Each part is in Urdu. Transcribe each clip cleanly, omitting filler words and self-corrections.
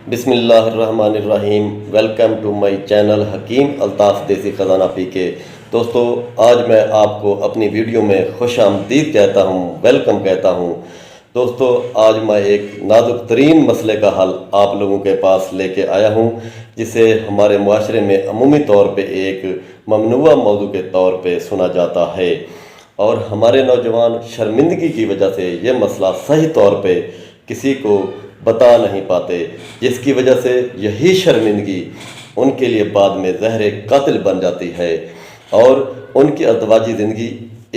بسم اللہ الرحمن الرحیم۔ ویلکم ٹو مائی چینل حکیم الطاف دیسی خزانہ پی کے۔ دوستو، آج میں آپ کو اپنی ویڈیو میں خوش آمدید کہتا ہوں، ویلکم کہتا ہوں۔ دوستو، آج میں ایک نازک ترین مسئلے کا حل آپ لوگوں کے پاس لے کے آیا ہوں، جسے ہمارے معاشرے میں عمومی طور پہ ایک ممنوعہ موضوع کے طور پہ سنا جاتا ہے، اور ہمارے نوجوان شرمندگی کی وجہ سے یہ مسئلہ صحیح طور پہ کسی کو بتا نہیں پاتے، جس کی وجہ سے یہی شرمندگی ان کے لیے بعد میں زہر قاتل بن جاتی ہے اور ان کی ازدواجی زندگی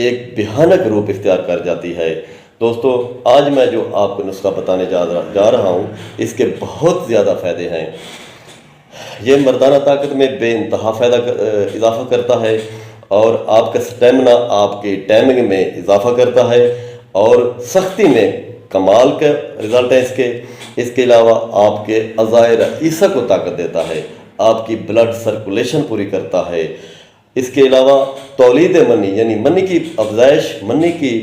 ایک بھیانک روپ اختیار کر جاتی ہے۔ دوستو، آج میں جو آپ کو نسخہ بتانے جا رہا ہوں، اس کے بہت زیادہ فائدے ہیں۔ یہ مردانہ طاقت میں بے انتہا فائدہ اضافہ کرتا ہے، اور آپ کا سٹیمنا، آپ کی ٹائمنگ میں اضافہ کرتا ہے، اور سختی میں کمال کا رزلٹ ہے اس کے علاوہ آپ کے اعضائے رئیسہ کو طاقت دیتا ہے، آپ کی بلڈ سرکولیشن پوری کرتا ہے۔ اس کے علاوہ تولید منی یعنی منی کی افزائش، منی کی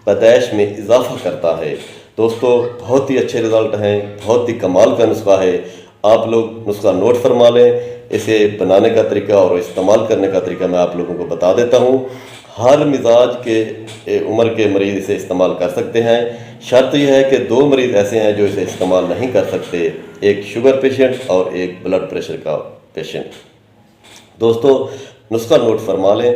پیدائش میں اضافہ کرتا ہے۔ دوستو، بہت ہی اچھے رزلٹ ہیں، بہت ہی کمال کا نسخہ ہے۔ آپ لوگ نسخہ نوٹ فرما لیں۔ اسے بنانے کا طریقہ اور استعمال کرنے کا طریقہ میں آپ لوگوں کو بتا دیتا ہوں۔ ہر مزاج کے عمر کے مریض اسے استعمال کر سکتے ہیں۔ شرط یہ ہے کہ 2 مریض ایسے ہیں جو اسے استعمال نہیں کر سکتے، ایک شوگر پیشنٹ اور ایک بلڈ پریشر کا پیشنٹ۔ دوستو، نسخہ نوٹ فرما لیں۔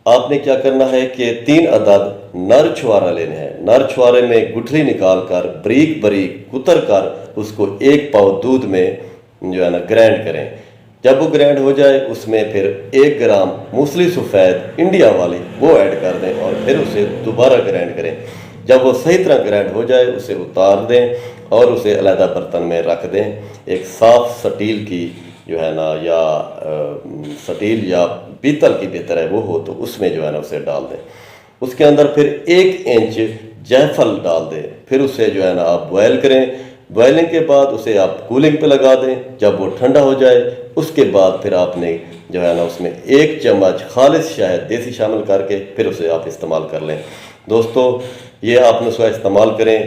آپ نے کیا کرنا ہے کہ 3 عدد نر چھوارا لینے ہیں۔ نر چھوارے میں گٹھلی نکال کر بریک کتر کر اس کو 1 پاؤ دودھ میں گرینڈ کریں۔ جب وہ گرینڈ ہو جائے، اس میں پھر 1 گرام موسلی سفید انڈیا والی وہ ایڈ کر دیں، اور پھر اسے دوبارہ گرینڈ کریں۔ جب وہ صحیح طرح گرینڈ ہو جائے، اسے اتار دیں اور اسے علیحدہ برتن میں رکھ دیں۔ ایک صاف سٹیل کی یا سٹیل یا پیتل کی بہتر ہے وہ ہو، تو اس میں اسے ڈال دیں۔ اس کے اندر پھر 1 انچ جیفل ڈال دیں، پھر اسے آپ بوائل کریں۔ بوائلنگ کے بعد اسے آپ کولنگ پہ لگا دیں۔ جب وہ ٹھنڈا ہو جائے، اس کے بعد پھر آپ نے اس میں 1 چمچ خالص شہد دیسی شامل کر کے پھر اسے آپ استعمال کر لیں۔ دوستو، یہ آپ نسخہ استعمال کریں،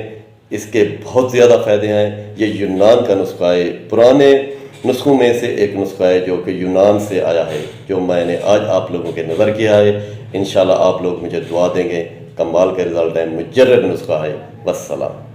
اس کے بہت زیادہ فائدے ہیں۔ یہ یونان کا نسخہ ہے، پرانے نسخوں میں سے ایک نسخہ ہے جو کہ یونان سے آیا ہے، جو میں نے آج آپ لوگوں کے نظر کیا ہے۔ انشاءاللہ آپ لوگ مجھے دعا دیں گے۔ کمال کا رزلٹ ہے، مجرب نسخہ ہے۔ والسلام۔